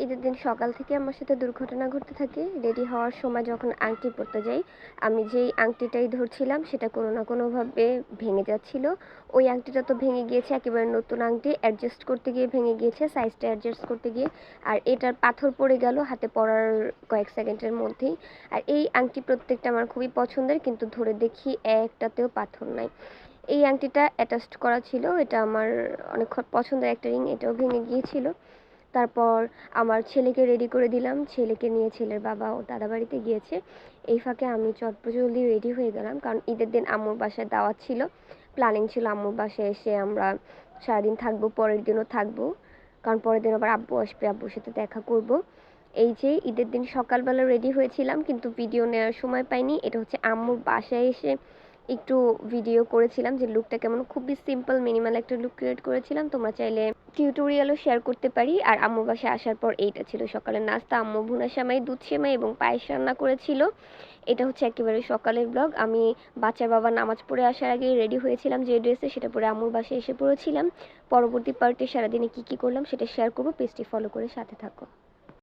ঈদের দিন সকাল থেকে আমার সাথে দুর্ঘটনা ঘটতে থাকে। রেডি হওয়ার সময় যখন আংটি পরতে যাই, আমি যেই আংটিটাই ধরছিলাম সেটা কোনো না কোনোভাবে ভেঙে যাচ্ছিল। ওই আংটিটা তো ভেঙে গিয়েছে, একেবারে নতুন আংটি অ্যাডজাস্ট করতে গিয়ে ভেঙে গিয়েছে, সাইজটা অ্যাডজাস্ট করতে গিয়ে। আর এটার পাথর পড়ে গেল হাতে পরার কয়েক সেকেন্ডের মধ্যেই। আর এই আংটি প্রত্যেকটা আমার খুবই পছন্দের, কিন্তু ধরে দেখি একটাতেও পাথর নাই। এই আংটিটা অ্যাটাচড করা ছিল, এটা আমার অনেক পছন্দের একটা রিং, এটাও ভেঙে গিয়েছিল। তারপর আমার ছেলেকে রেডি করে দিলাম, ছেলেকে নিয়ে ছেলের বাবা ও দাদা বাড়িতে গিয়েছে। এই ফাঁকে আমি চটজলদি রেডি হয়ে গেলাম, কারণ ঈদের দিন আম্মুর বাসায় দাওয়াত ছিল। প্ল্যানিং ছিল আম্মুর বাসায় এসে আমরা সারাদিন থাকবো, পরের দিনও থাকবো, কারণ পরের দিন আবার আব্বু আসবে, আব্বুর সাথে দেখা করব। এই যে ঈদের দিন সকালবেলা রেডি হয়েছিলাম, কিন্তু ভিডিও নেওয়ার সময় পাইনি। এটা হচ্ছে আম্মুর বাসায় এসে একটু ভিডিও করেছিলাম, যে লুকটা কেমন, খুবই সিম্পল মিনিমাল একটা লুক ক্রিয়েট করেছিলাম। তোমরা চাইলে টিউটোরিয়ালও শেয়ার করতে পারি। আর আম্মুর বাসায় আসার পর এইটা ছিল সকালের নাস্তা। আম্মু ভুনা সেমাই, দুধ সেমাই এবং পায়েস রান্না করেছিল। এটা হচ্ছে একেবারে সকালের ব্লগ। আমি বাচ্চার বাবা নামাজ পড়ে আসার আগে রেডি হয়েছিলাম যে ড্রেসে, সেটা পরে আম্মুর বাসায় এসে পড়েছিলাম। পরবর্তী পার্টে সারাদিনে কী কী করলাম সেটা শেয়ার করবো। পেজটি ফলো করে সাথে থাকো।